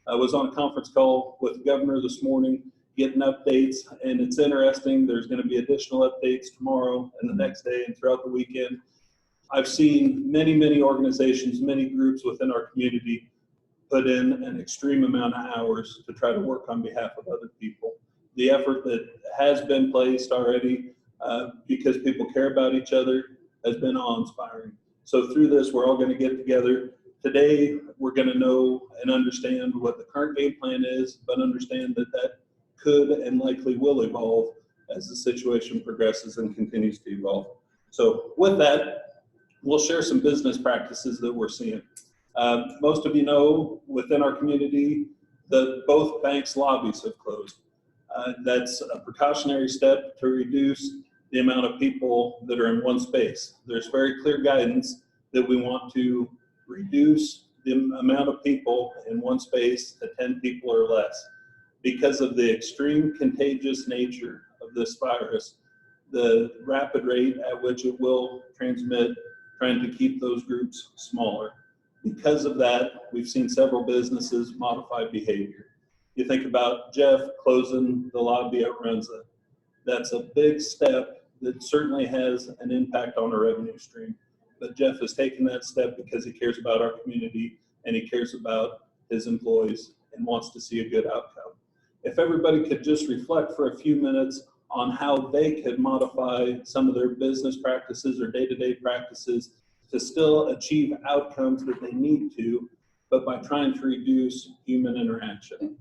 I was on a conference call with the governor this morning, getting updates, and it's interesting. There's going to be additional updates tomorrow and the next day and throughout the weekend. I've seen many organizations, many groups within our community put in an extreme amount of hours to try to work on behalf of other people. The effort that has been placed already, because people care about each other, has been awe-inspiring. So through this, we're all going to get together. Today, we're going to know and understand what the current game plan is, but understand that that could and likely will evolve as the situation progresses and continues to evolve. So with that, we'll share some business practices that we're seeing. Most of you know, within our community, that both banks' lobbies have closed. That's a precautionary step to reduce the amount of people that are in one space. There's very clear guidance that we want to reduce the amount of people in one space to 10 people or less. Because of the extreme contagious nature of this virus, the rapid rate at which it will transmit, trying to keep those groups smaller. Because of that, we've seen several businesses modify behavior. You think about Jeff closing the lobby at Renza. That's a big step that certainly has an impact on our revenue stream. But Jeff has taken that step because he cares about our community and he cares about his employees and wants to see a good outcome. If everybody could just reflect for a few minutes on how they could modify some of their business practices or day-to-day practices to still achieve outcomes that they need to, but by trying to reduce human interaction.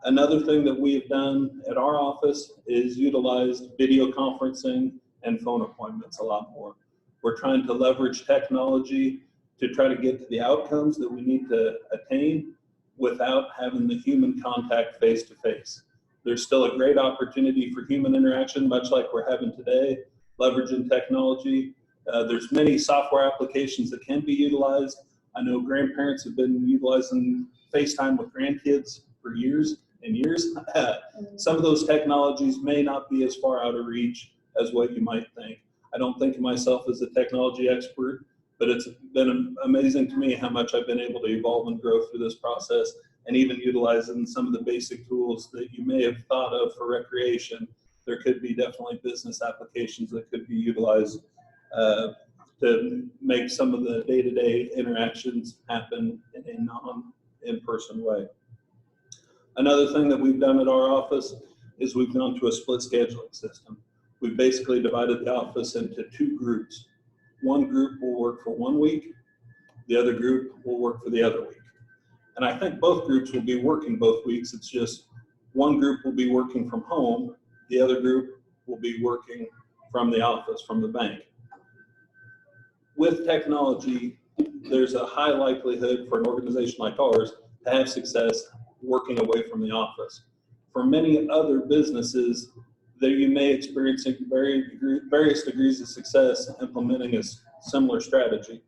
Another thing that we have done at our office is utilized video conferencing and phone appointments a lot more. We're trying to leverage technology to try to get to the outcomes that we need to attain without having the human contact face-to-face. There's still a great opportunity for human interaction, much like we're having today, leveraging technology. There's many software applications that can be utilized. I know grandparents have been utilizing FaceTime with grandkids for years and years. Some of those technologies may not be as far out of reach as what you might think. I don't think of myself as a technology expert, but it's been amazing to me how much I've been able to evolve and grow through this process, and even utilizing some of the basic tools that you may have thought of for recreation. There could be definitely business applications that could be utilized to make some of the day-to-day interactions happen in a non-in-person way. Another thing that we've done at our office is we've gone to a split scheduling system. We've basically divided the office into two groups. One group will work for 1 week, the other group will work for the other week. And I think both groups will be working both weeks. It's just one group will be working from home, the other group will be working from the office, from the bank. With technology, there's a high likelihood for an organization like ours to have success working away from the office. For many other businesses, that you may experience various degrees of success implementing a similar strategy.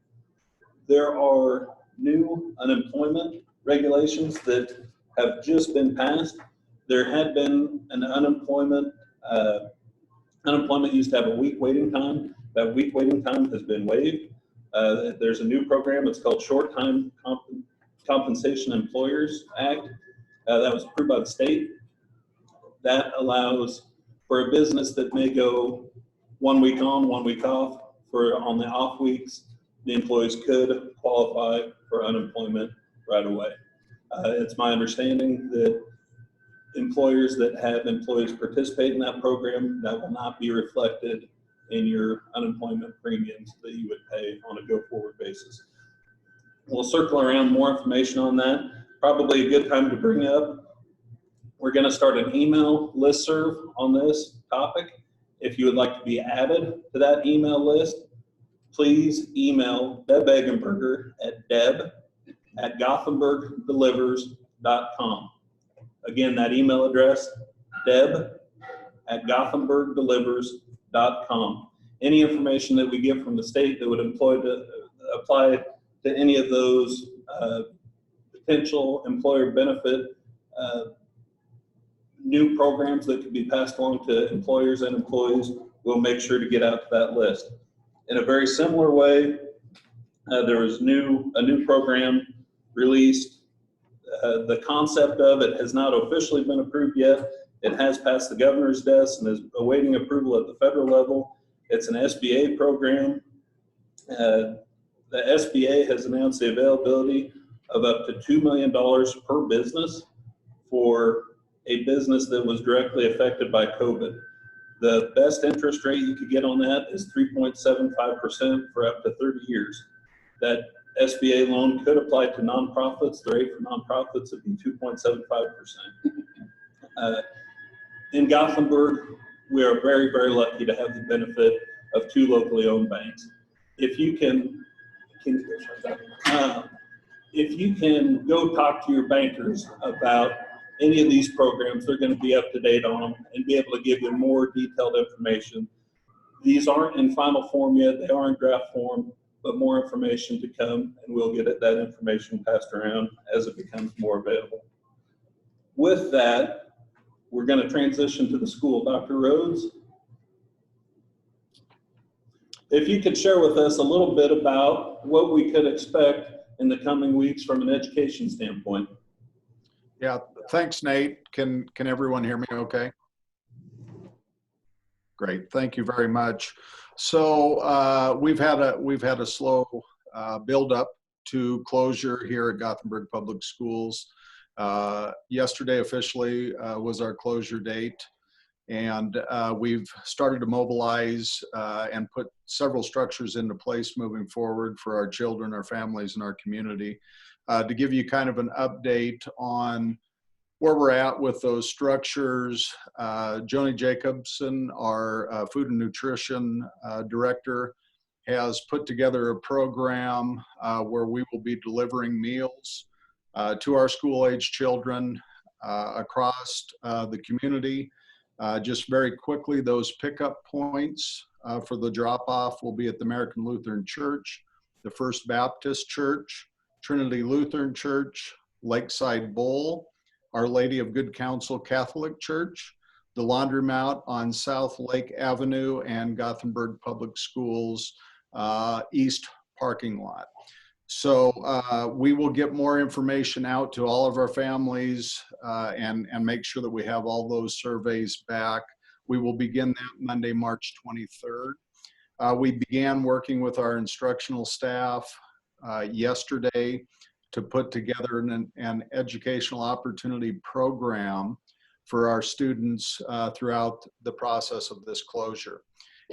There are new unemployment regulations that have just been passed. There had been an unemployment used to have a week waiting time. That week waiting time has been waived. There's a new program, it's called Short Time Compensation Employers Act. That was approved by the state. That allows for a business that may go 1 week on, 1 week off, on the off weeks, the employees could qualify for unemployment right away. It's my understanding that employers that have employees participate in that program, that will not be reflected in your unemployment premiums that you would pay on a go-forward basis. We'll circle around more information on that. Probably a good time to bring up, we're going to start an email listserv on this topic. If you would like to be added to that email list, please email Deb Eggenberger at deb@gothenburgdelivers.com. Again, that email address, deb@gothenburgdelivers.com. Any information that we get from the state that would apply to any of those potential employer benefit new programs that could be passed along to employers and employees, we'll make sure to get out to that list. In a very similar way, there was a new program released The concept of it has not officially been approved yet. It has passed the governor's desk and is awaiting approval at the federal level. It's an SBA program. The SBA has announced the availability of up to $2 million per business for a business that was directly affected by COVID. The best interest rate you could get on that is 3.75% for up to 30 years. That SBA loan could apply to nonprofits. The rate for nonprofits would be 2.75%. In Gothenburg, we are very, very lucky to have the benefit of 2 locally owned banks. If you can go talk to your bankers about any of these programs, they're going to be up to date on them and be able to give you more detailed information. These aren't in final form yet, they are in draft form, but more information to come, and we'll get that information passed around as it becomes more available. With that, we're going to transition to the school. Dr. Rhodes, if you could share with us a little bit about what we could expect in the coming weeks from an education standpoint. Yeah, thanks, Nate. Can everyone hear me okay? Great, thank you very much. So we've had a slow build up to closure here at Gothenburg Public Schools. Yesterday officially was our closure date, and we've started to mobilize and put several structures into place moving forward for our children, our families, and our community. To give you kind of an update on where we're at with those structures, Joni Jacobson, our food and nutrition director, has put together a program where we will be delivering meals to our school-age children across the community. Just very quickly, those pickup points for the drop-off will be at the American Lutheran Church, the First Baptist Church, Trinity Lutheran Church, Lakeside Bowl, Our Lady of Good Counsel Catholic Church, the Laundromat on South Lake Avenue, and Gothenburg Public Schools East parking lot. So we will get more information out to all of our families and make sure that we have all those surveys back. We will begin that Monday, March 23rd. We began working with our instructional staff yesterday to put together an educational opportunity program for our students throughout the process of this closure.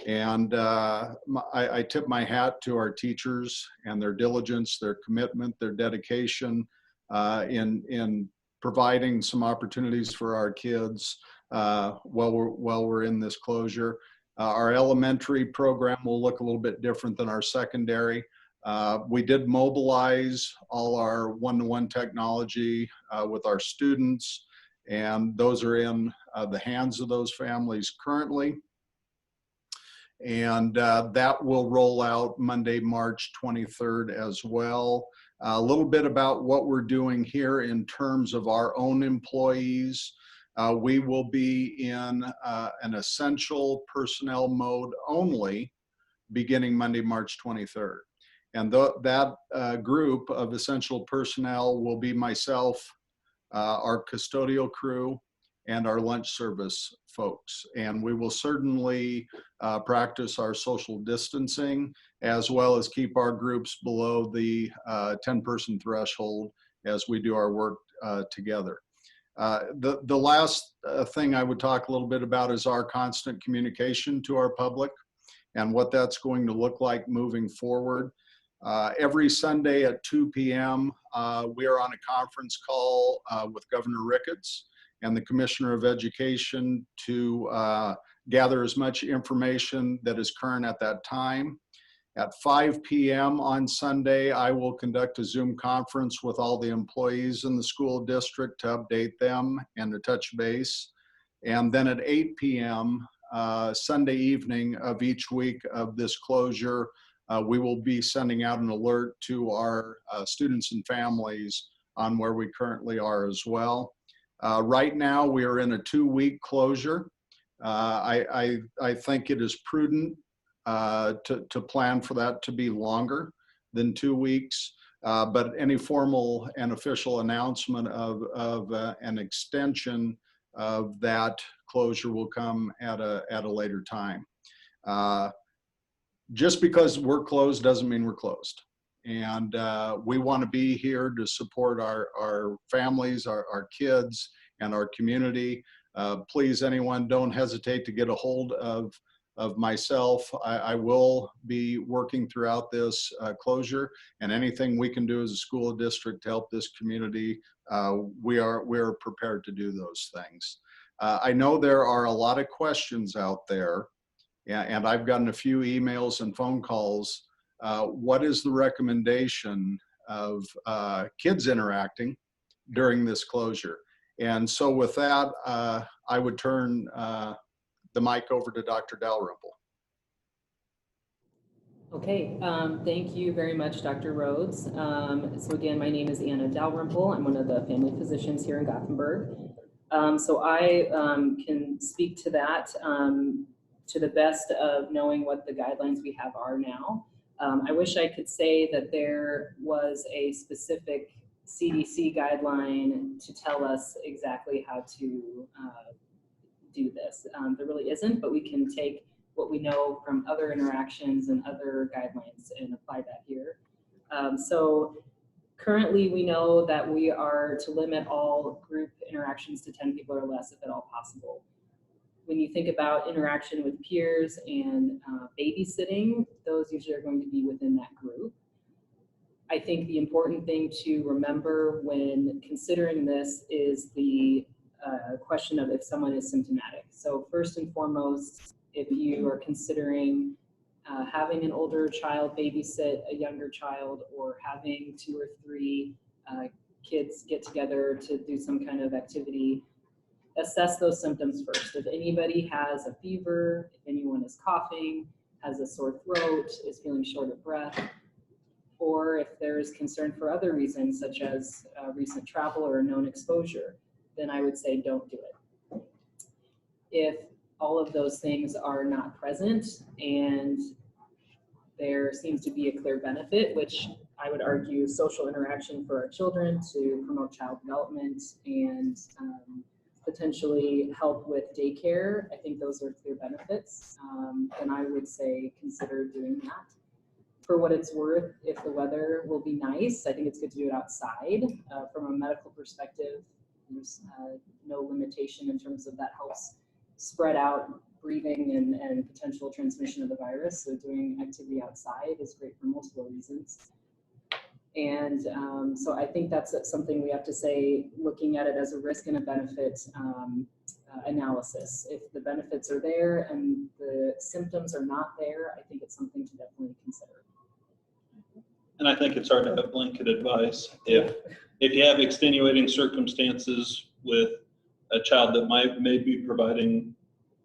And I tip my hat to our teachers and their diligence, their commitment, their dedication in providing some opportunities for our kids while we're in this closure. Our elementary program will look a little bit different than our secondary. We did mobilize all our one-to-one technology with our students, and those are in the hands of those families currently. And that will roll out Monday, March 23rd as well. A little bit about what we're doing here in terms of our own employees. We will be in an essential personnel mode only beginning Monday, March 23rd. And that group of essential personnel will be myself, our custodial crew, and our lunch service folks. And we will certainly practice our social distancing, as well as keep our groups below the 10-person threshold as we do our work together. The last thing I would talk a little bit about is our constant communication to our public and what that's going to look like moving forward. Every Sunday at 2 p.m., we are on a conference call with Governor Ricketts and the Commissioner of Education to gather as much information that is current at that time. At 5 p.m. on Sunday, I will conduct a Zoom conference with all the employees in the school district to update them and to touch base. And then at 8 p.m. Sunday evening of each week of this closure, we will be sending out an alert to our students and families on where we currently are as well. Right now, we are in a 2-week closure. I think it is prudent to plan for that to be longer than 2 weeks. But any formal and official announcement of an extension of that closure will come at a later time. Just because we're closed doesn't mean we're closed. And we want to be here to support our families, our kids, and our community. Please, anyone, don't hesitate to get a hold of myself. I will be working throughout this closure, and anything we can do as a school district to help this community, we're prepared to do those things. I know there are a lot of questions out there, and I've gotten a few emails and phone calls. What is the recommendation of kids interacting during this closure? And so with that, I would turn the mic over to Dr. Dalrymple. Okay, thank you very much, Dr. Rhodes. So again, my name is Anna Dalrymple. I'm one of the family physicians here in Gothenburg. So I can speak to that to the best of knowing what the guidelines we have are now. I wish I could say that there was a specific CDC guideline to tell us exactly how to do this. There really isn't, but we can take what we know from other interactions and other guidelines and apply that here. So currently we know that we are to limit all group interactions to 10 people or less if at all possible. When you think about interaction with peers and babysitting, those usually are going to be within that group. I think the important thing to remember when considering this is the question of if someone is symptomatic. So first and foremost, if you are considering having an older child babysit a younger child, or having 2 or 3 kids get together to do some kind of activity, assess those symptoms first. If anybody has a fever, if anyone is coughing, has a sore throat, is feeling short of breath, or if there's concern for other reasons, such as recent travel or a known exposure, then I would say don't do it. If all of those things are not present and there seems to be a clear benefit, which I would argue social interaction for our children to promote child development and potentially help with daycare, I think those are clear benefits, then I would say consider doing that. For what it's worth, if the weather will be nice, I think it's good to do it outside. From a medical perspective, there's no limitation in terms of that helps spread out breathing and potential transmission of the virus. So doing activity outside is great for multiple reasons. And so I think that's something we have to say, looking at it as a risk and a benefit analysis. If the benefits are there and the symptoms are not there, I think it's something to definitely consider. And I think it's hard to have blanket advice. If you have extenuating circumstances with a child that may be providing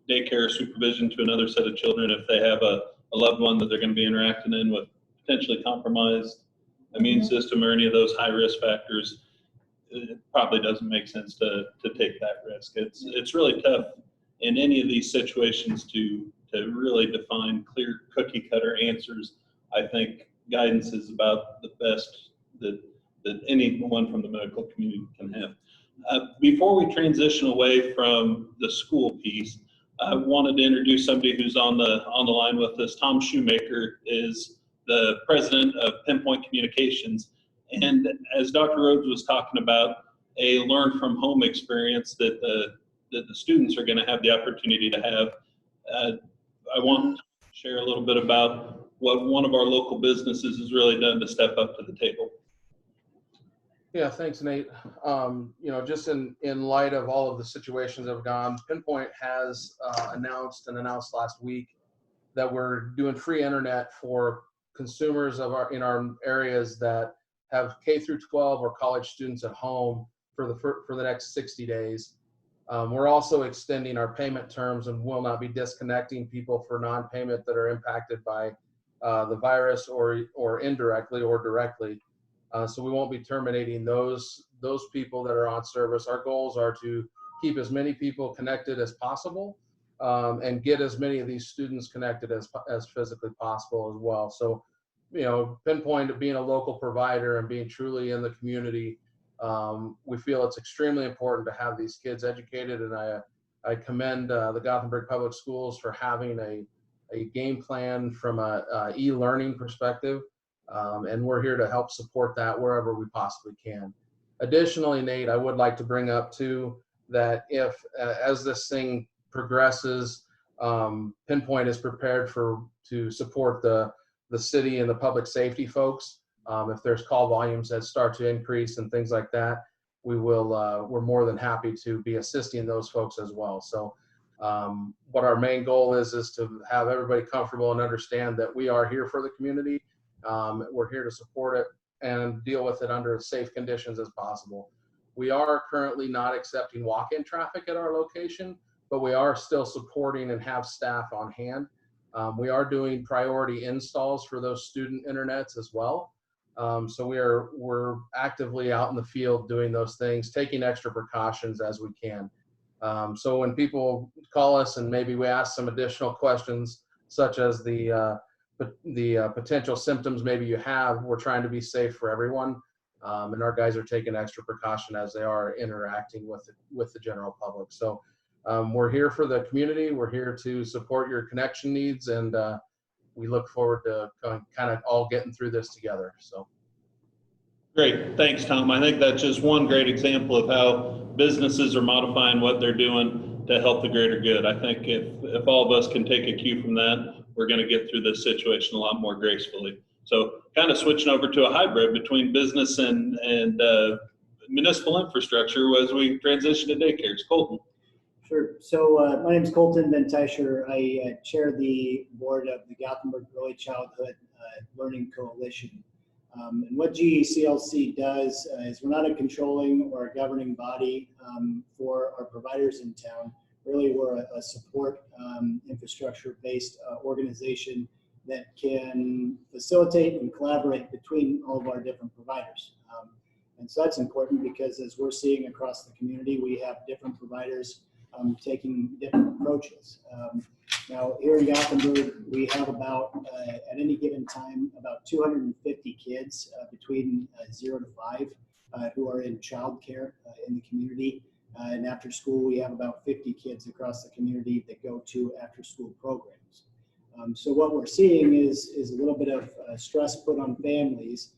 daycare supervision to another set of children, if they have a loved one that they're going to be interacting in with potentially compromised immune system or any of those high risk factors, it probably doesn't make sense to take that risk. It's really tough in any of these situations to really define clear cookie cutter answers. I think guidance is about the best that anyone from the medical community can have. Before we transition away from the school piece, I wanted to introduce somebody who's on the line with us. Tom Shoemaker is the president of Pinpoint Communications. And as Dr. Rhodes was talking about, a learn from home experience that the students are going to have the opportunity to have. I want to share a little bit about what one of our local businesses has really done to step up to the table. Yeah, thanks, Nate. Just in light of all of the situations that have gone, Pinpoint has announced last week that we're doing free internet for consumers in our areas that have K through 12 or college students at home for the next 60 days. We're also extending our payment terms and will not be disconnecting people for non-payment that are impacted by the virus or indirectly or directly. So we won't be terminating those people that are on service. Our goals are to keep as many people connected as possible and get as many of these students connected as physically possible as well. So Pinpoint being a local provider and being truly in the community, we feel it's extremely important to have these kids educated. And I commend the Gothenburg Public Schools for having a game plan from a e-learning perspective. And we're here to help support that wherever we possibly can. Additionally, Nate, I would like to bring up too, that if, as this thing progresses, Pinpoint is prepared to support the city and the public safety folks. If there's call volumes that start to increase and things like that, we're more than happy to be assisting those folks as well. So what our main goal is to have everybody comfortable and understand that we are here for the community. We're here to support it and deal with it under as safe conditions as possible. We are currently not accepting walk-in traffic at our location, but we are still supporting and have staff on hand. We are doing priority installs for those student internets as well. So we're actively out in the field doing those things, taking extra precautions as we can. So when people call us and maybe we ask some additional questions, such as the potential symptoms maybe you have, we're trying to be safe for everyone. And our guys are taking extra precaution as they are interacting with the general public. So we're here for the community. We're here to support your connection needs, and we look forward to kind of all getting through this together. So. Great. Thanks, Tom. I think that's just one great example of how businesses are modifying what they're doing to help the greater good. I think if all of us can take a cue from that, we're going to get through this situation a lot more gracefully. So kind of switching over to a hybrid between business and municipal infrastructure as we transition to daycares. Colton. Sure. So my name is Colton Ventescher. I chair the board of the Gothenburg Early Childhood Learning Coalition. And what GECLC does is we're not a controlling or a governing body for our providers in town. Really, we're a support infrastructure-based organization that can facilitate and collaborate between all of our different providers. And so that's important because as we're seeing across the community, we have different providers taking different approaches. Now, here in Gothenburg, we have about, at any given time, about 250 kids between 0 to 5 who are in childcare in the community. And after school, we have about 50 kids across the community that go to after school programs. So what we're seeing is a little bit of stress put on families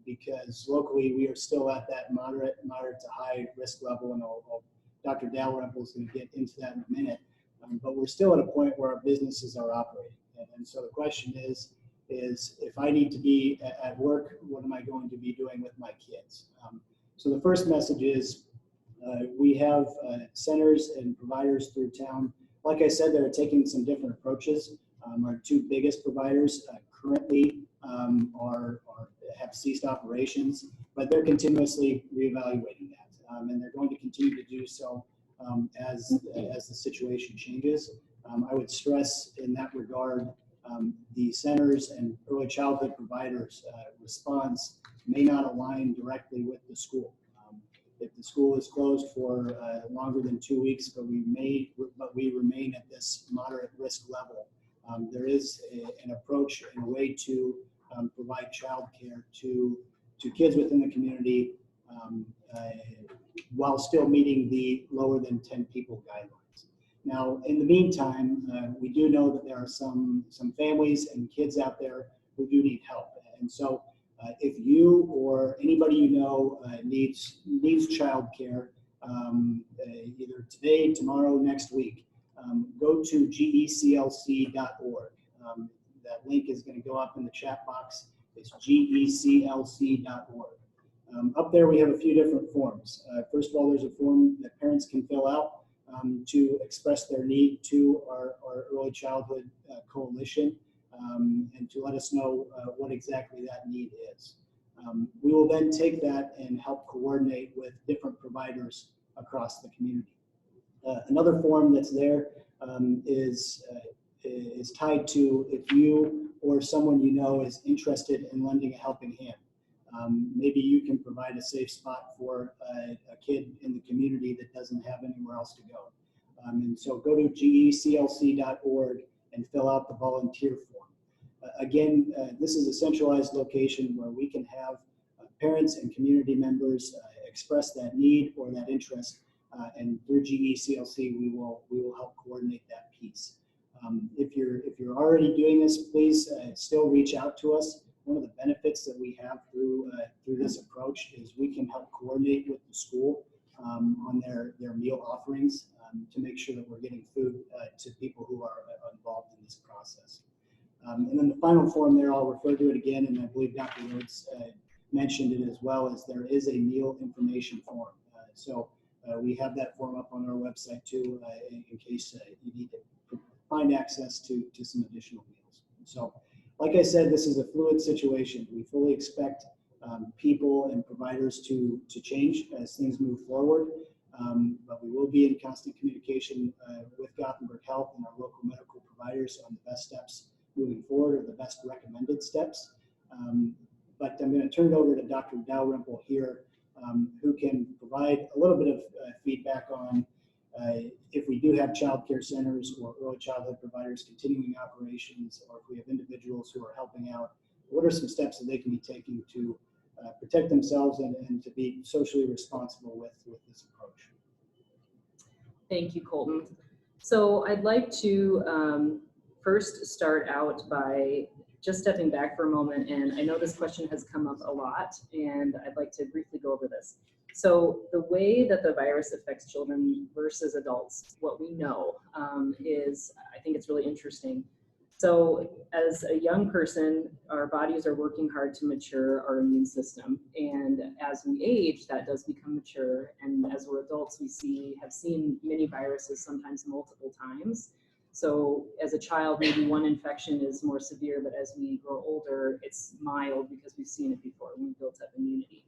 because locally we are still at that moderate to high risk level, and Dr. Dalrymple is going to get into that in a minute. But we're still at a point where our businesses are operating. And so the question is if I need to be at work, what am I going to be doing with my kids? So the first message is we have centers and providers through town. Like I said, they're taking some different approaches. Our two biggest providers currently have ceased operations, but they're continuously reevaluating that. And they're going to continue to do so as the situation changes. I would stress in that regard, the centers and early childhood providers' response may not align directly with the school. If the school is closed for longer than 2 weeks, but we remain at this moderate risk level, there is an approach and a way to provide childcare to kids within the community while still meeting the lower than 10 people guidelines. Now, in the meantime, we do know that there are some families and kids out there who do need help. And so if you or anybody you know needs childcare, either today, tomorrow, next week, go to geclc.org. That link is going to go up in the chat box. It's geclc.org. Up there, we have a few different forms. First of all, there's a form that parents can fill out to express their need to our early childhood coalition and to let us know what exactly that need is. We will then take that and help coordinate with different providers across the community. Another form that's there is tied to if you or someone you know is interested in lending a helping hand. Maybe you can provide a safe spot for a kid in the community that doesn't have anywhere else to go. And so go to geclc.org and fill out the volunteer form. Again, this is a centralized location where we can have parents and community members express that need or that interest, and through GECLC we will help coordinate that piece. If you're already doing this, please still reach out to us. One of the benefits that we have through this approach is we can help coordinate with the school on their meal offerings to make sure that we're getting food to people who are involved in this process. And then the final form there, I'll refer to it again, and I believe Dr. Rhodes mentioned it as well, is there is a meal information form. So we have that form up on our website too, in case you need to find access to some additional meals. So, like I said, this is a fluid situation. We fully expect people and providers to change as things move forward, but we will be in constant communication with Gothenburg Health and our local medical providers on the best steps moving forward, or the best recommended steps. But I'm going to turn it over to Dr. Dalrymple here, who can provide a little bit of feedback on if we do have child care centers or early childhood providers continuing operations, or if we have individuals who are helping out, what are some steps that they can be taking to protect themselves and to be socially responsible with this approach. Thank you, Colton. So I'd like to first start out by just stepping back for a moment, and I know this question has come up a lot, and I'd like to briefly go over this. So the way that the virus affects children versus adults, what we know is, I think it's really interesting. So as a young person, our bodies are working hard to mature our immune system, and as we age, that does become mature, and as we're adults, we have seen many viruses, sometimes multiple times. So as a child, maybe one infection is more severe, but as we grow older, it's mild because we've seen it before. We've built up immunity.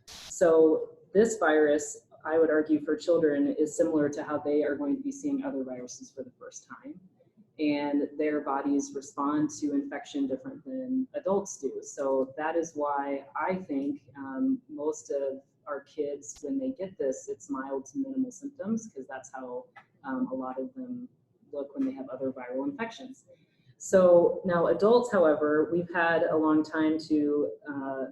So this virus, I would argue for children, is similar to how they are going to be seeing other viruses for the first time. And their bodies respond to infection different than adults do. So that is why I think most of our kids, when they get this, it's mild to minimal symptoms, because that's how a lot of them look when they have other viral infections. So now adults, however, we've had a long time to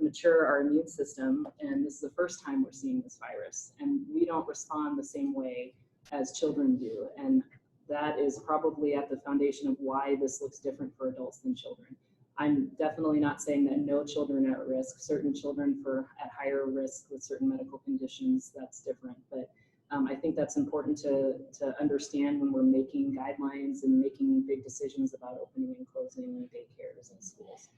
mature our immune system, and this is the first time we're seeing this virus, and we don't respond the same way as children do. And that is probably at the foundation of why this looks different for adults than children. I'm definitely not saying that no children are at risk. Certain children are at higher risk with certain medical conditions, that's different. But I think that's important to understand when we're making guidelines and making big decisions about opening and closing daycares and schools.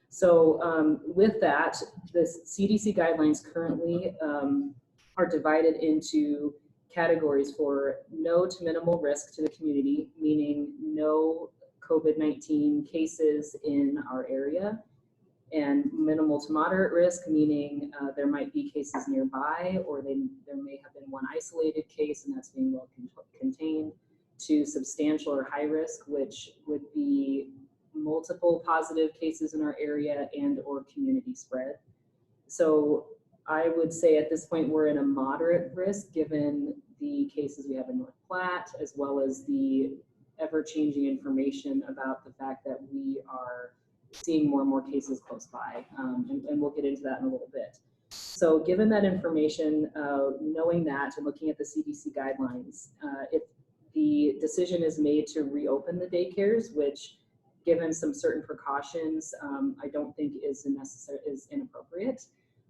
So with that, the CDC guidelines currently are divided into categories for no to minimal risk to the community, meaning no COVID-19 cases in our area, and minimal to moderate risk, meaning there might be cases nearby, or there may have been one isolated case and that's being well contained, to substantial or high risk, which would be multiple positive cases in our area and or community spread. So I would say at this point we're in a moderate risk given the cases we have in North Platte, as well as the ever-changing information about the fact that we are seeing more and more cases close by, and we'll get into that in a little bit. So given that information, knowing that and looking at the CDC guidelines, if the decision is made to reopen the daycares, which given some certain precautions, I don't think is inappropriate,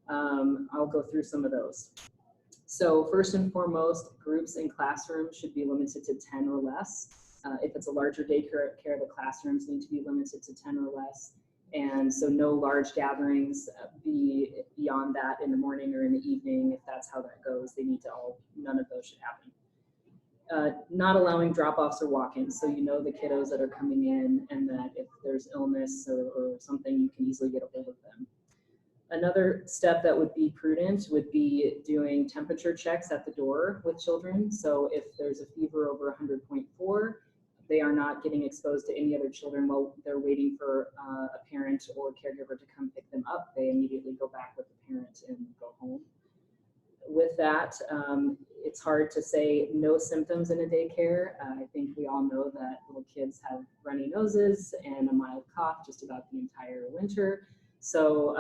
I'll go through some of those. So first and foremost, groups in classrooms should be limited to 10 or less. If it's a larger daycare, the classrooms need to be limited to 10 or less. And so no large gatherings beyond that in the morning or in the evening. If that's how that goes, none of those should happen. Not allowing drop-offs or walk-ins. So you know the kiddos that are coming in, and that if there's illness or something, you can easily get a hold of them. Another step that would be prudent would be doing temperature checks at the door with children. So if there's a fever over 100.4, they are not getting exposed to any other children while they're waiting for a parent or caregiver to come pick them up. They immediately go back with the parent and go home. With that, It's hard to say no symptoms in a daycare. I think we all know that little kids have runny noses and a mild cough just about the entire winter. So,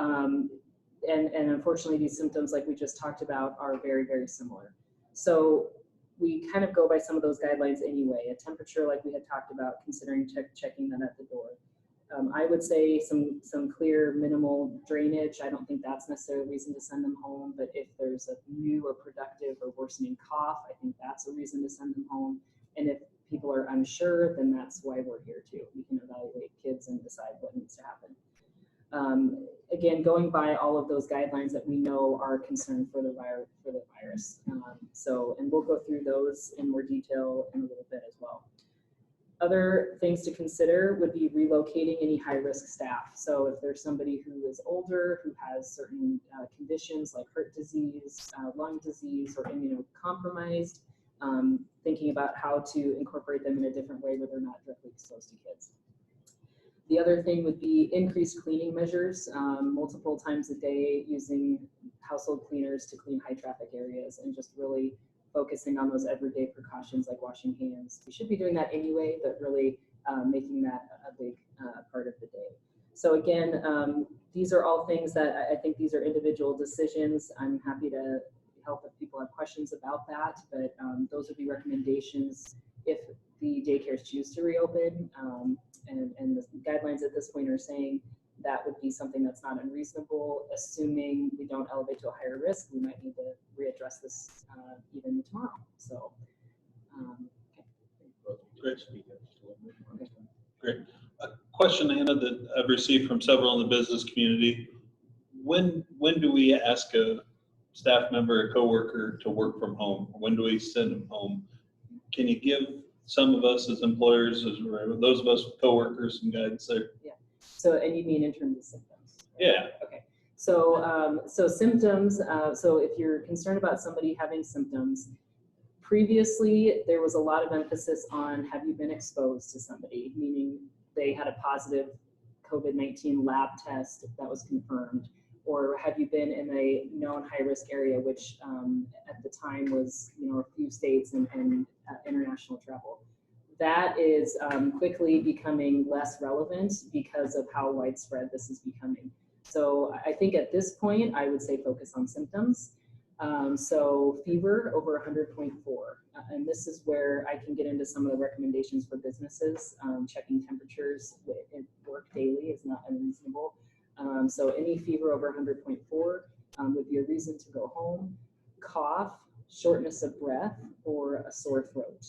and unfortunately these symptoms, like we just talked about, are very, very similar. So we kind of go by some of those guidelines anyway. A temperature, like we had talked about, considering checking that at the door. I would say some clear minimal drainage. I don't think that's necessarily a reason to send them home, but if there's a new or productive or worsening cough, I think that's a reason to send them home. And if people are unsure, then that's why we're here too. We can evaluate kids and decide what needs to happen. Again, going by all of those guidelines that we know are a concern for the virus. And we'll go through those in more detail in a little bit as well. Other things to consider would be relocating any high-risk staff. So if there's somebody who is older, who has certain conditions like heart disease, lung disease, or immunocompromised, thinking about how to incorporate them in a different way where they're not directly exposed to kids. The other thing would be increased cleaning measures, multiple times a day, using household cleaners to clean high traffic areas, and just really focusing on those everyday precautions like washing hands. We should be doing that anyway, but really making that a big part of the day. So again, these are all things that I think these are individual decisions. I'm happy to help if people have questions about that, but those would be recommendations if the daycares choose to reopen. And the guidelines at this point are saying that would be something that's not unreasonable. Assuming we don't elevate to a higher risk, we might need to readdress this even tomorrow. So, Great. Great. A question, Anna, that I've received from several in the business community. When do we ask a staff member, a coworker, to work from home? When do we send them home? Can you give some of us as employers, those of us with coworkers, some guidance there? yeah. So, and you mean in terms of symptoms? Right? Yeah. Okay. So, so symptoms. So, if you're concerned about somebody having symptoms, previously there was a lot of emphasis on have you been exposed to somebody, meaning they had a positive COVID-19 lab test that was confirmed, or have you been in a known high-risk area, which at the time was a few states and international travel. That is quickly becoming less relevant because of how widespread this is becoming. So I think at this point, I would say focus on symptoms. So fever over 100.4, and this is where I can get into some of the recommendations for businesses. Checking temperatures at work daily is not unreasonable. So any fever over 100.4 would be a reason to go home. Cough, shortness of breath, or a sore throat.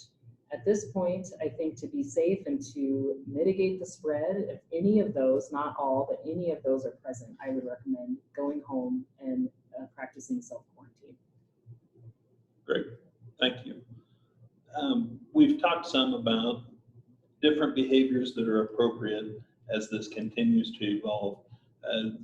At this point, I think to be safe and to mitigate the spread, if any of those, not all, but any of those are present, I would recommend going home and practicing self-quarantine. Great, thank you. We've talked some about different behaviors that are appropriate as this continues to evolve.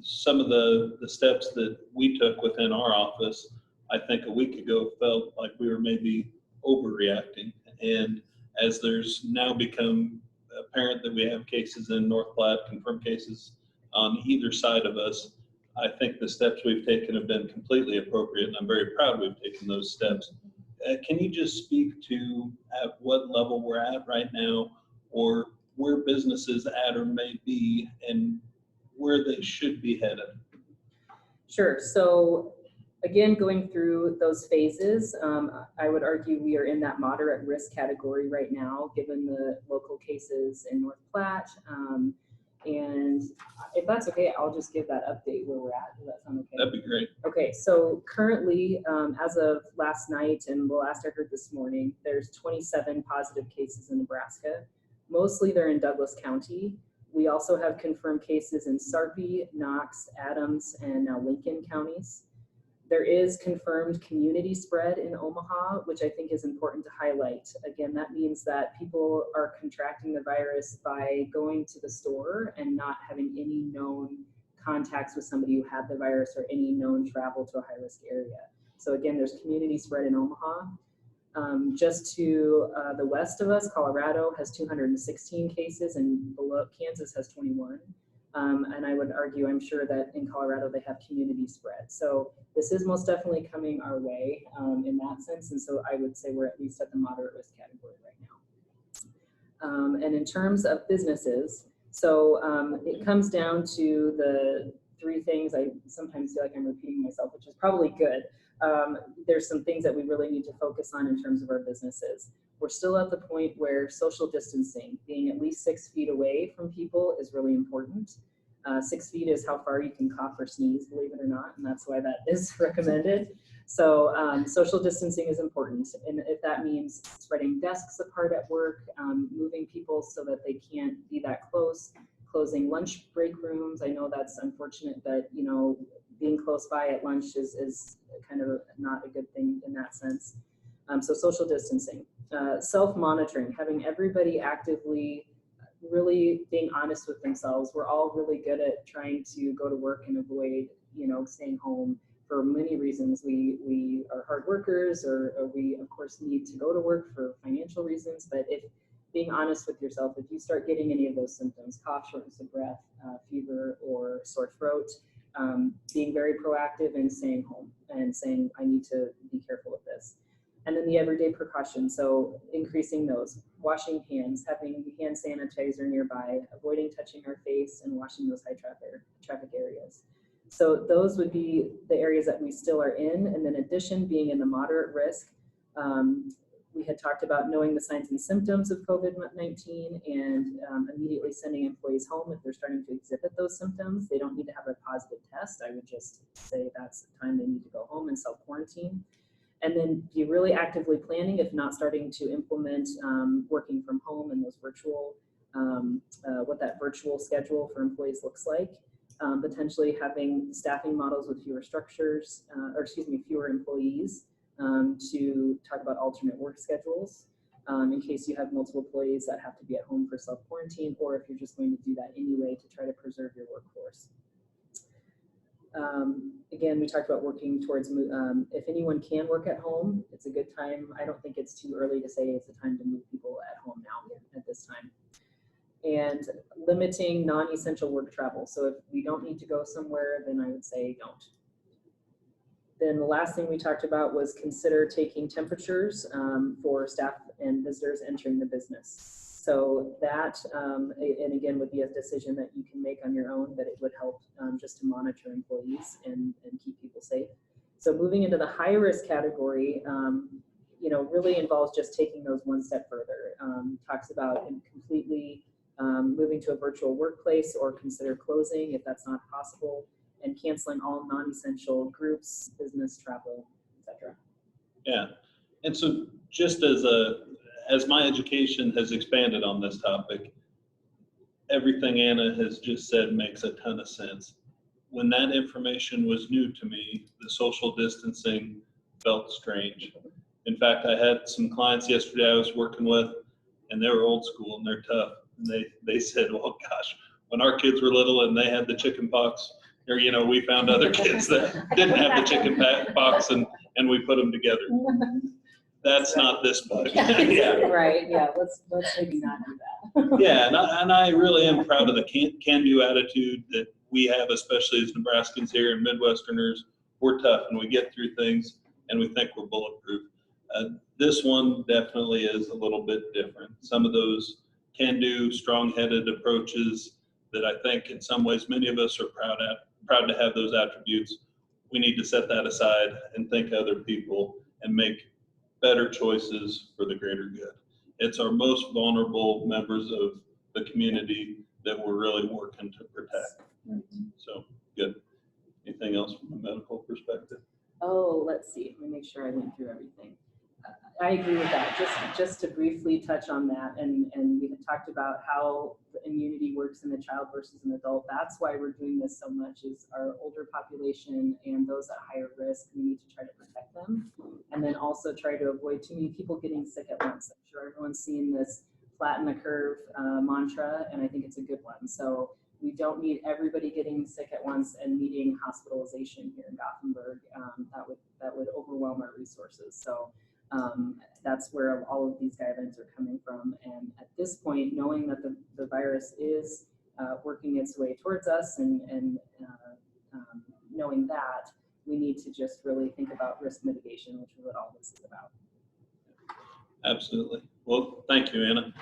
Some of the steps that we took within our office, I think a week ago, felt like we were maybe overreacting. And as there's now become apparent that we have cases in North Platte, confirmed cases on either side of us, I think the steps we've taken have been completely appropriate, and I'm very proud we've taken those steps. Can you just speak to at what level we're at right now, or where businesses at or may be, and where they should be headed? Sure. So again, going through those phases, I would argue we are in that moderate risk category right now, given the local cases in North Platte. And if that's okay, I'll just give that update where we're at. Does that sound okay? That'd be great. Okay, so currently, as of last night and the last I heard this morning, there's 27 positive cases in Nebraska. Mostly they're in Douglas County. We also have confirmed cases in Sarpy, Knox, Adams, and now Lincoln counties. There is confirmed community spread in Omaha, which I think is important to highlight. Again, that means that people are contracting the virus by going to the store and not having any known contacts with somebody who had the virus or any known travel to a high-risk area. So again, there's community spread in Omaha. Just to the west of us, Colorado has 216 cases, and below Kansas has 21. And I would argue, I'm sure that in Colorado they have community spread. So this is most definitely coming our way in that sense. And so I would say we're at least at the moderate risk category right now. And in terms of businesses, so it comes down to the three things. I sometimes feel like I'm repeating myself, which is probably good. There's some things that we really need to focus on in terms of our businesses. We're still at the point where social distancing, being at least 6 feet away from people, is really important. 6 feet is how far you can cough or sneeze, believe it or not, and that's why that is recommended. So social distancing is important, and if that means spreading desks apart at work, moving people so that they can't be that close, closing lunch break rooms. I know that's unfortunate, but you know, being close by at lunch is kind of not a good thing in that sense. So social distancing, self-monitoring, having everybody actively really being honest with themselves. We're all really good at trying to go to work and avoid, you know, staying home for many reasons. We are hard workers, or we of course need to go to work for financial reasons. But if being honest with yourself, if you start getting any of those symptoms, cough, shortness of breath, fever, or sore throat, being very proactive and staying home and saying, I need to be careful with this. And then the everyday precautions, so increasing those, washing hands, having hand sanitizer nearby, avoiding touching our face, and washing those high traffic areas. So those would be the areas that we still are in. And then in addition, being in the moderate risk, we had talked about knowing the signs and symptoms of COVID-19 and immediately sending employees home if they're starting to exhibit those symptoms. They don't need to have a positive test. I would just say that's the time they need to go home and self-quarantine. And then be really actively planning, if not starting to implement working from home and those virtual, what that virtual schedule for employees looks like. Potentially having staffing models with fewer structures, fewer employees, to talk about alternate work schedules in case you have multiple employees that have to be at home for self-quarantine, or if you're just going to do that anyway to try to preserve your workforce. Again, we talked about working towards, if anyone can work at home, it's a good time. I don't think it's too early to say it's a time to move people at home now at this time. And limiting non-essential work travel. So if we don't need to go somewhere, then I would say don't. Then the last thing we talked about was consider taking temperatures for staff and visitors entering the business. So that, and again, would be a decision that you can make on your own, but it would help just to monitor employees and keep people safe. So moving into the high risk category, you know, really involves just taking those one step further. Talks about completely moving to a virtual workplace or consider closing if that's not possible, and canceling all non-essential groups, business, travel, etc. Yeah, and so just as my education has expanded on this topic, everything Anna has just said makes a ton of sense. When that information was new to me, the social distancing felt strange. In fact, I had some clients yesterday I was working with, and they were old school and they're tough. And they said, well, gosh, when our kids were little and they had the chicken pox, or, you know, we found other kids that didn't have the chicken pox and we put them together. That's right. Not this bug. Yeah. Right, yeah, let's maybe not do that. Yeah, and I really am proud of the can-do attitude that we have, especially as Nebraskans here and Midwesterners. We're tough and we get through things and we think we're bulletproof. This one definitely is a little bit different. Some of those can-do, strong-headed approaches that I think in some ways many of us are proud to have those attributes. We need to set that aside and think other people and make better choices for the greater good. It's our most vulnerable members of the community that we're really working to protect. Mm-hmm. So good. Anything else from a medical perspective? Oh, let's see. Let me make sure I went through everything. I agree with that. Just to briefly touch on that, and we had talked about how the immunity works in a child versus an adult. That's why we're doing this so much, is our older population and those at higher risk. We need to try to protect them, and then also try to avoid too many people getting sick at once. I'm sure everyone's seen this flatten the curve mantra, and I think it's a good one. So we don't need everybody getting sick at once and needing hospitalization here in Gothenburg. That would overwhelm our resources. So that's where all of these guidelines are coming from. And at this point, knowing that the virus is working its way towards us, and knowing that, we need to just really think about risk mitigation, which is what all this is about. Absolutely. Well, thank you, Anna.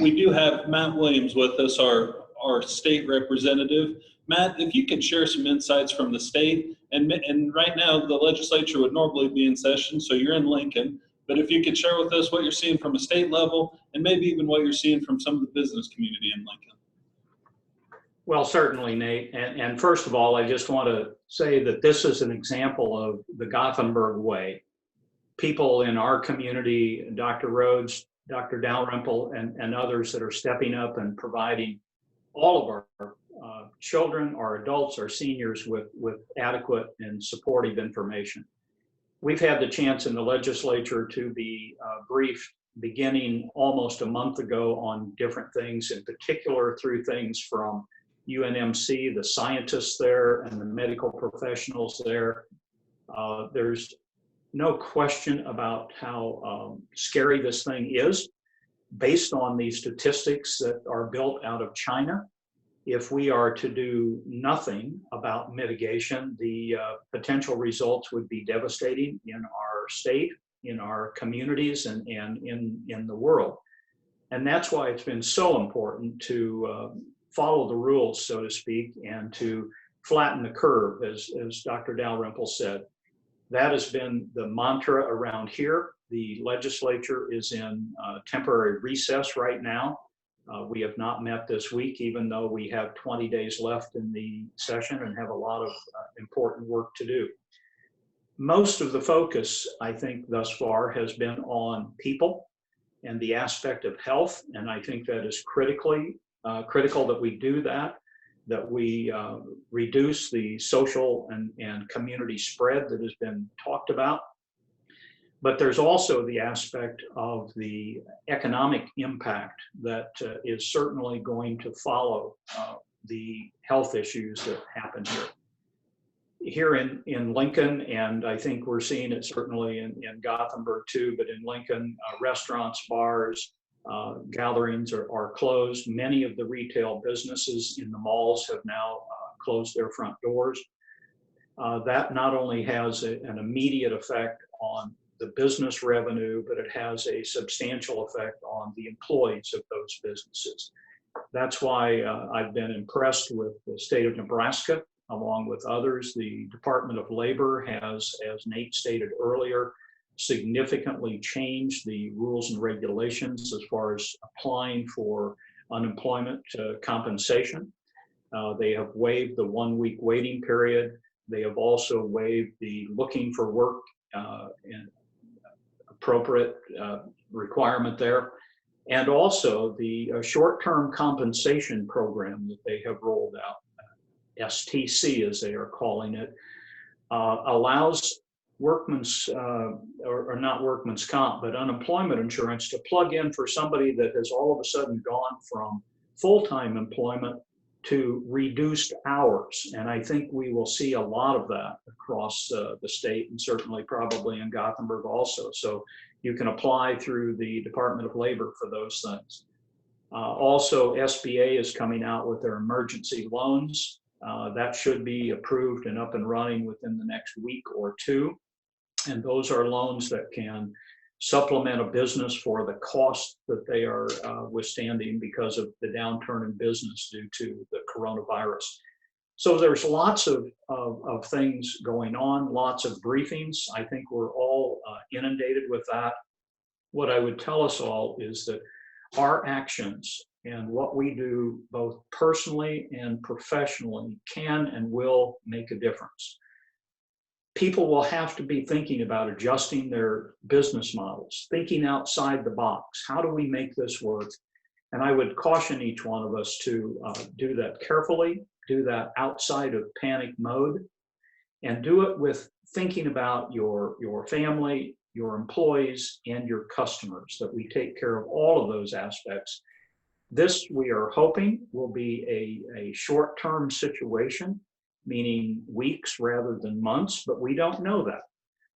We do have Matt Williams with us, our state representative. Matt, if you could share some insights from the state, and right now the legislature would normally be in session, so you're in Lincoln, but if you could share with us what you're seeing from a state level and maybe even what you're seeing from some of the business community in Lincoln. Well, certainly, Nate. And first of all, I just want to say that this is an example of the Gothenburg way. People in our community, Dr. Rhodes, Dr. Dalrymple, and others that are stepping up and providing all of our children, our adults, our seniors with adequate and supportive information. We've had the chance in the legislature to be briefed beginning almost a month ago on different things, in particular through things from UNMC, the scientists there and the medical professionals there. There's no question about how scary this thing is based on these statistics that are built out of China. If we are to do nothing about mitigation, the potential results would be devastating in our state, in our communities, and in the world. And that's why it's been so important to follow the rules, so to speak, and to flatten the curve, as Dr. Dalrymple said. That has been the mantra around here. The legislature is in temporary recess right now. We have not met this week, even though we have 20 days left in the session and have a lot of important work to do. Most of the focus, I think, thus far has been on people and the aspect of health, and I think that is critical that we do that we reduce the social and community spread that has been talked about. But there's also the aspect of the economic impact that is certainly going to follow the health issues that happen here. Here in Lincoln, and I think we're seeing it certainly in Gothenburg too, but in Lincoln, restaurants, bars, gatherings are closed. Many of the retail businesses in the malls have now closed their front doors. That not only has an immediate effect on the business revenue, but it has a substantial effect on the employees of those businesses. That's why I've been impressed with the state of Nebraska, along with others. The Department of Labor has, as Nate stated earlier, significantly changed the rules and regulations as far as applying for unemployment compensation. They have waived the 1-week waiting period. They have also waived the looking for work and appropriate requirement there. And also the short-term compensation program that they have rolled out, STC as they are calling it, allows workman's, or not workman's comp, but unemployment insurance to plug in for somebody that has all of a sudden gone from full-time employment to reduced hours. And I think we will see a lot of that across the state, and certainly probably in Gothenburg also. So you can apply through the Department of Labor for those things. Also, SBA is coming out with their emergency loans. That should be approved and up and running within the next week or two. And those are loans that can supplement a business for the cost that they are withstanding because of the downturn in business due to the coronavirus. So there's lots of things going on, lots of briefings. I think we're all inundated with that. What I would tell us all is that our actions and what we do both personally and professionally can and will make a difference. People will have to be thinking about adjusting their business models, thinking outside the box. How do we make this work? And I would caution each one of us to do that carefully, do that outside of panic mode, and do it with thinking about your family, your employees, and your customers, that we take care of all of those aspects. This, we are hoping, will be a short-term situation, meaning weeks rather than months, but we don't know that.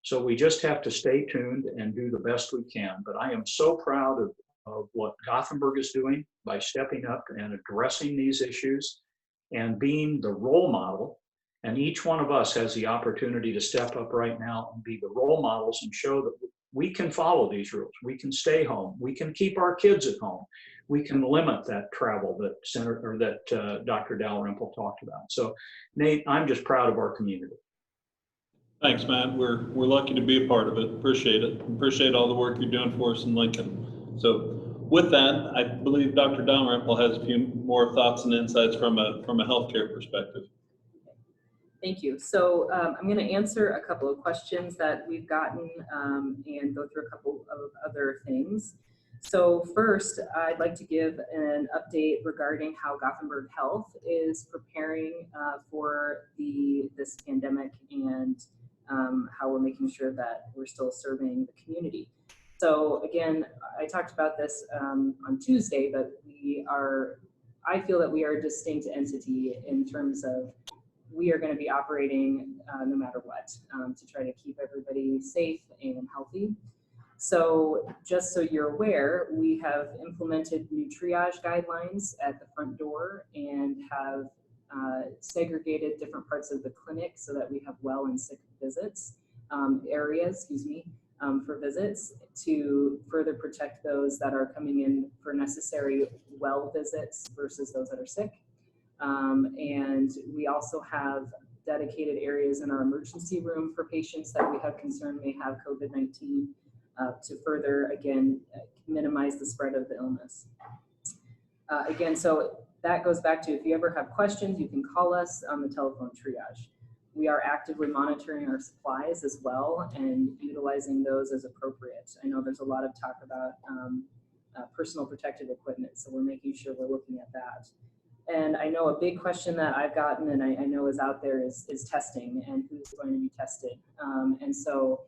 So we just have to stay tuned and do the best we can. But I am so proud of of what Gothenburg is doing by stepping up and addressing these issues and being the role model. And each one of us has the opportunity to step up right now and be the role models and show that we can follow these rules. We can stay home. We can keep our kids at home. We can limit that travel that Dr. Dalrymple talked about. So, Nate, I'm just proud of our community. Thanks, Matt. We're lucky to be a part of it. Appreciate it. Appreciate all the work you're doing for us in Lincoln. So with that, I believe Dr. Dalrymple has a few more thoughts and insights from a healthcare perspective. Thank you. So I'm going to answer a couple of questions that we've gotten and go through a couple of other things. So first, I'd like to give an update regarding how Gothenburg Health is preparing for this pandemic and how we're making sure that we're still serving the community. So again, I talked about this on Tuesday, but I feel that we are a distinct entity in terms of we are going to be operating no matter what to try to keep everybody safe and healthy. So just so you're aware, we have implemented new triage guidelines at the front door and have segregated different parts of the clinic so that we have well and sick visits, areas, for visits to further protect those that are coming in for necessary well visits versus those that are sick. And we also have dedicated areas in our emergency room for patients that we have concern may have COVID-19 to further, again, minimize the spread of the illness. Again, so that goes back to if you ever have questions, you can call us on the telephone triage. We are actively monitoring our supplies as well and utilizing those as appropriate. I know there's a lot of talk about personal protective equipment, so we're making sure we're looking at that. And I know a big question that I've gotten and I know is out there is testing and who's going to be tested. And so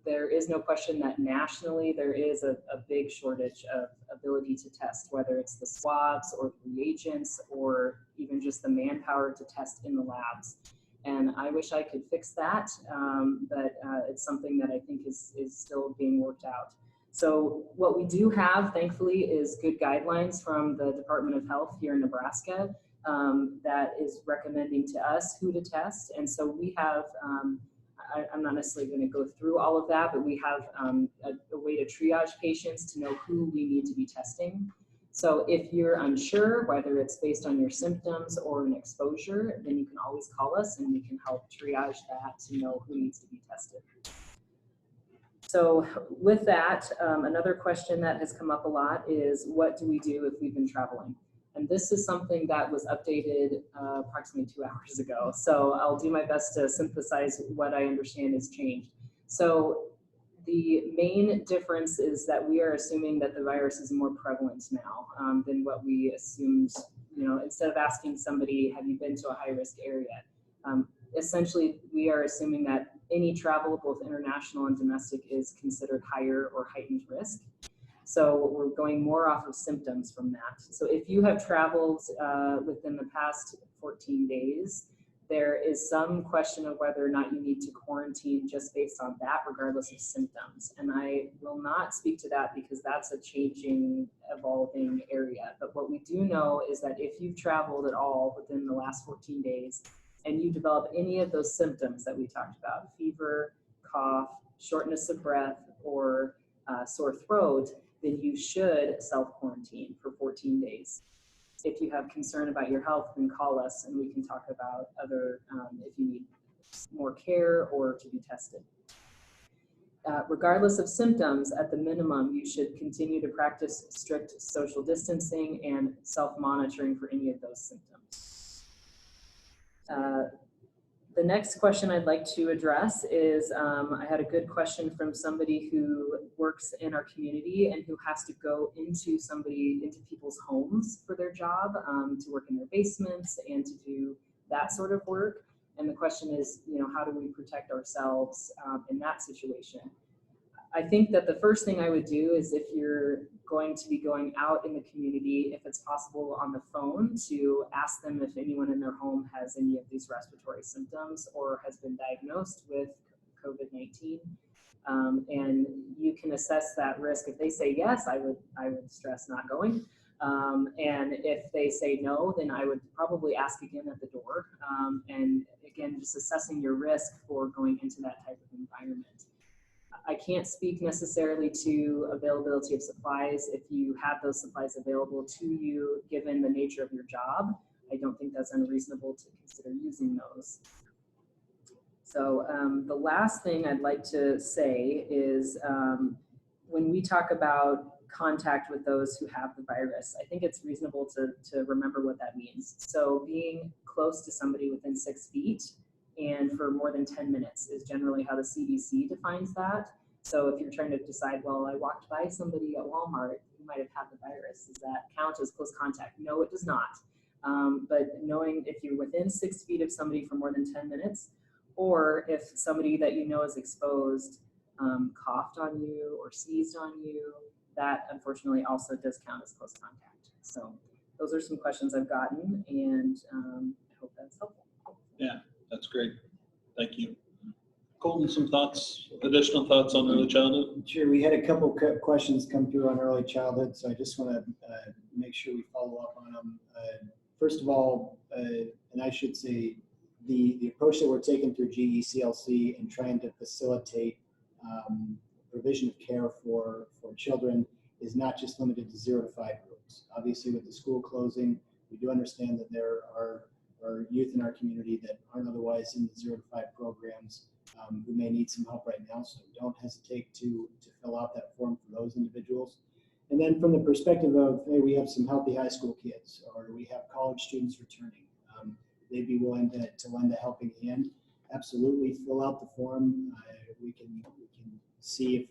there is no question that nationally there is a big shortage of ability to test, whether it's the swabs or the reagents or even just the manpower to test in the labs. And I wish I could fix that, but it's something that I think is still being worked out. So what we do have, thankfully, is good guidelines from the Department of Health here in Nebraska that is recommending to us who to test. And so we have, I'm not necessarily going to go through all of that, but we have a way to triage patients to know who we need to be testing. So if you're unsure whether it's based on your symptoms or an exposure, then you can always call us and we can help triage that to know who needs to be tested. So with that, another question that has come up a lot is what do we do if we've been traveling? And this is something that was updated approximately 2 hours ago. So I'll do my best to synthesize what I understand has changed. So the main difference is that we are assuming that the virus is more prevalent now than what we assumed, instead of asking somebody, have you been to a high-risk area? Essentially, we are assuming that any travel, both international and domestic, is considered higher or heightened risk. So we're going more off of symptoms from that. So if you have traveled within the past 14 days, there is some question of whether or not you need to quarantine just based on that, regardless of symptoms. And I will not speak to that because that's a changing, evolving area. But what we do know is that if you've traveled at all within the last 14 days and you develop any of those symptoms that we talked about, fever, cough, shortness of breath, or sore throat, then you should self-quarantine for 14 days. If you have concern about your health, then call us and we can talk about other, if you need more care or to be tested. Regardless of symptoms, at the minimum, you should continue to practice strict social distancing and self-monitoring for any of those symptoms. The next question I'd like to address is, I had a good question from somebody who works in our community and who has to go into people's homes for their job, to work in their basements and to do that sort of work. And the question is, how do we protect ourselves in that situation? I think that the first thing I would do is if you're going to be going out in the community, if it's possible on the phone, to ask them if anyone in their home has any of these respiratory symptoms or has been diagnosed with COVID-19. And you can assess that risk. If they say yes, I would stress not going. And if they say no, then I would probably ask again at the door. And again, just assessing your risk for going into that type of environment. I can't speak necessarily to availability of supplies. If you have those supplies available to you, given the nature of your job, I don't think that's unreasonable to consider using those. So the last thing I'd like to say is when we talk about contact with those who have the virus, I think it's reasonable to remember what that means. So being close to somebody within 6 feet and for more than 10 minutes is generally how the CDC defines that. So if you're trying to decide, well, I walked by somebody at Walmart who might have had the virus, does that count as close contact? No, it does not. But knowing if you're within 6 feet of somebody for more than 10 minutes, or if somebody that you know is exposed coughed on you or sneezed on you, that unfortunately also does count as close contact. So those are some questions I've gotten, and I hope that's helpful. Yeah, that's great. Thank you. Colton, some thoughts, additional thoughts on early childhood? Sure, we had a couple questions come through on early childhood, so I just want to make sure we follow up on them. First of all, and I should say, the approach that we're taking through GECLC and trying to facilitate provision of care for children is not just limited to 0 to 5 groups. Obviously, with the school closing, we do understand that there are youth in our community that aren't otherwise in the 0 to 5 programs who may need some help right now. So don't hesitate to fill out that form for those individuals. And then from the perspective of, hey, we have some healthy high school kids, or we have college students returning, they'd be willing to lend a helping hand. Absolutely, fill out the form. We can see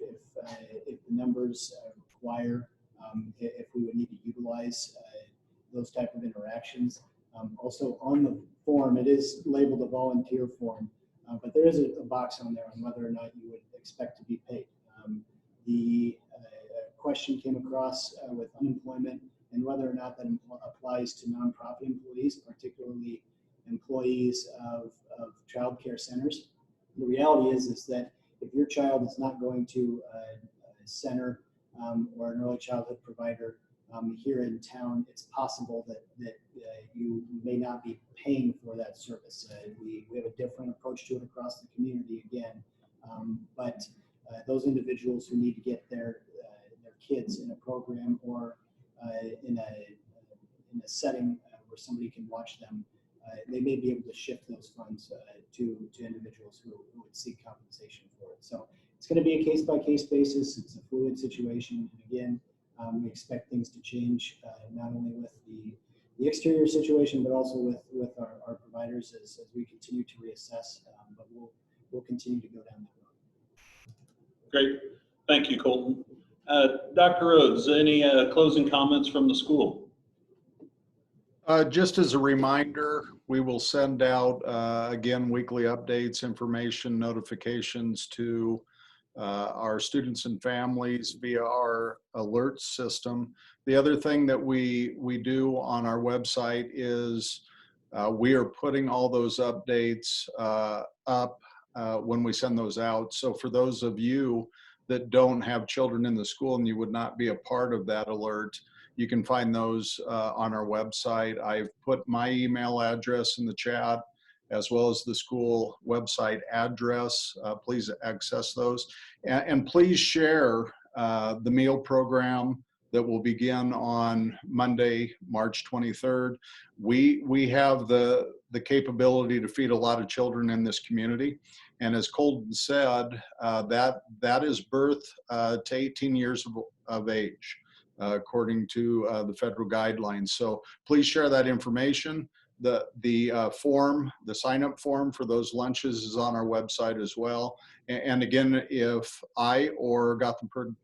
if the numbers require, if we would need to utilize those type of interactions. Also on the form, it is labeled a volunteer form, but there is a box on there on whether or not you would expect to be paid. The question came across with unemployment and whether or not that applies to nonprofit employees, particularly employees of child care centers. The reality is that if your child is not going to a center or an early childhood provider here in town, it's possible that you may not be paying for that service. We have a different approach to it across the community again, but those individuals who need to get their kids in a program or in a setting where somebody can watch them, they may be able to shift those funds to individuals who would seek compensation for it. So it's going to be a case-by-case basis. It's a fluid situation. And again, we expect things to change, not only with the exterior situation, but also with our providers as we continue to reassess. But we'll continue to go down that road. Great. Thank you, Colton. Dr. Rhodes, any closing comments from the school? Just as a reminder, we will send out, again, weekly updates, information, notifications to our students and families via our alert system. The other thing that we do on our website is we are putting all those updates up when we send those out. So for those of you that don't have children in the school and you would not be a part of that alert, you can find those on our website. I've put my email address in the chat as well as the school website address. Please access those. And please share the meal program that will begin on Monday, March 23rd. We have the capability to feed a lot of children in this community. And as Colton said, that is birth to 18 years of age. According to the federal guidelines. So please share that information. The form, the sign-up form for those lunches is on our website as well. And again, if I or Gothenburg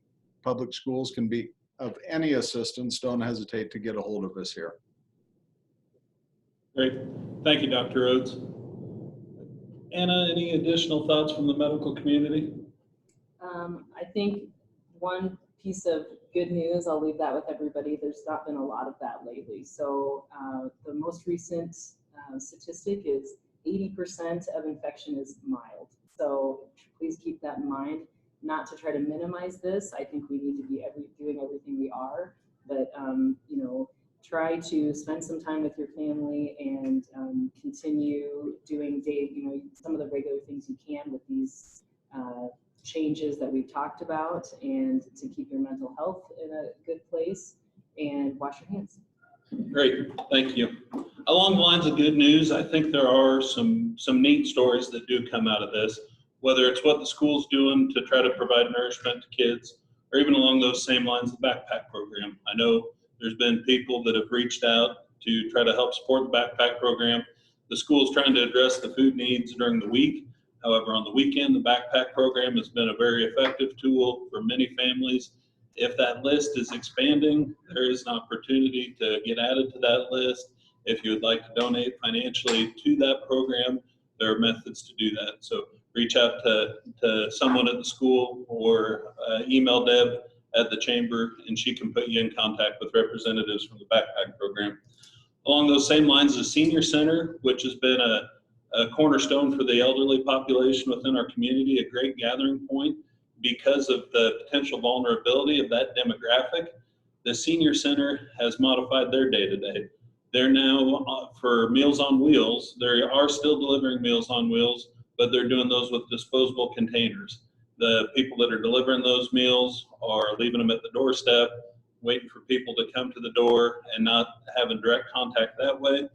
Public Schools can be of any assistance, don't hesitate to get a hold of us here. Great. Thank you, Dr. Rhodes. Anna, any additional thoughts from the medical community? I think one piece of good news, I'll leave that with everybody. There's not been a lot of that lately. So the most recent statistic is 80% of infection is mild. So please keep that in mind. not to try to minimize this. I think we need to be doing everything we are, but you know, try to spend some time with your family and continue doing some of the regular things you can with these changes that we've talked about, and to keep your mental health in a good place, and wash your hands. Great, thank you. Along the lines of good news, I think there are some neat stories that do come out of this, whether it's what the school's doing to try to provide nourishment to kids, or even along those same lines, the backpack program. I know there's been people that have reached out to try to help support the backpack program. The school's trying to address the food needs during the week. However, on the weekend, the backpack program has been a very effective tool for many families. If that list is expanding, there is an opportunity to get added to that list. If you would like to donate financially to that program, there are methods to do that. So reach out to someone at the school, or email Deb at the chamber, and she can put you in contact with representatives from the backpack program. Along those same lines, the senior center, which has been a cornerstone for the elderly population within our community, a great gathering point because of the potential vulnerability of that demographic. The senior center has modified their day-to-day. They're now, for Meals on Wheels, they are still delivering Meals on Wheels, but they're doing those with disposable containers. The people that are delivering those meals are leaving them at the doorstep, waiting for people to come to the door and not having direct contact that way.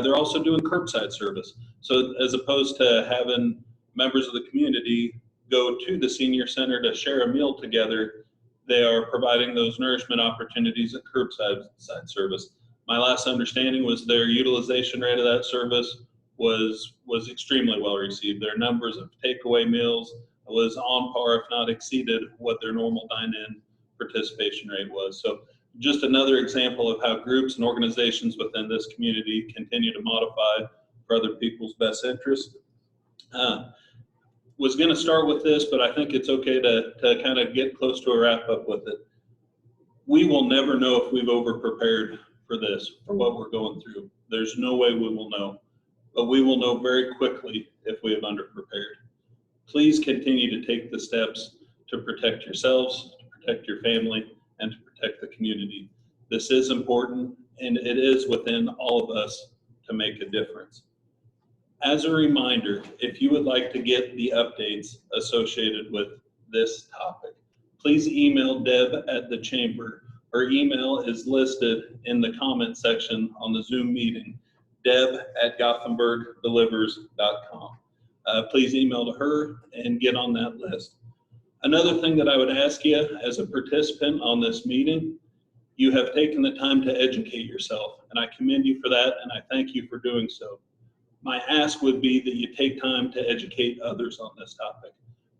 They're also doing curbside service. So as opposed to having members of the community go to the senior center to share a meal together, they are providing those nourishment opportunities at curbside service. My last understanding was their utilization rate of that service was extremely well received. Their numbers of takeaway meals was on par, if not exceeded, what their normal dine-in participation rate was. So just another example of how groups and organizations within this community continue to modify for other people's best interest. Was going to start with this, but I think it's okay to kind of get close to a wrap up with it. We will never know if we've over prepared for this, for what we're going through. There's no way we will know, but we will know very quickly if we have under prepared. Please continue to take the steps to protect yourselves, to protect your family, and to protect the community. This is important, and it is within all of us to make a difference. As a reminder, if you would like to get the updates associated with this topic, please email Deb at the chamber. Her email is listed in the comment section on the Zoom meeting, deb@gothenburgdelivers.com. Please email to her and get on that list. Another thing that I would ask you as a participant on this meeting, you have taken the time to educate yourself, and I commend you for that, and I thank you for doing so. My ask would be that you take time to educate others on this topic.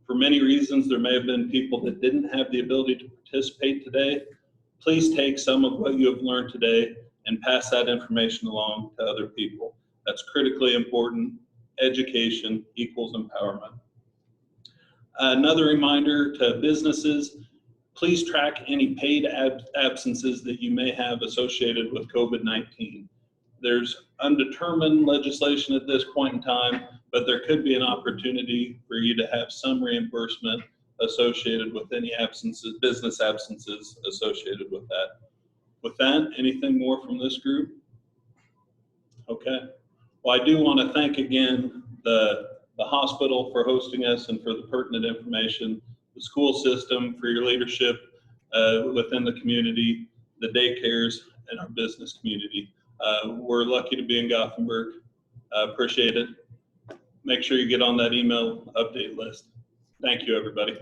For many reasons, there may have been people that didn't have the ability to participate today. Please take some of what you have learned today and pass that information along to other people. That's critically important. Education equals empowerment. Another reminder to businesses, please track any paid absences that you may have associated with COVID-19. There's undetermined legislation at this point in time, but there could be an opportunity for you to have some reimbursement associated with any absences, business absences associated with that. With that, anything more from this group? Okay. Well, I do want to thank again the hospital for hosting us and for the pertinent information, the school system for your leadership within the community, the daycares, and our business community. We're lucky to be in Gothenburg. Appreciate it. Make sure you get on that email update list. Thank you, everybody.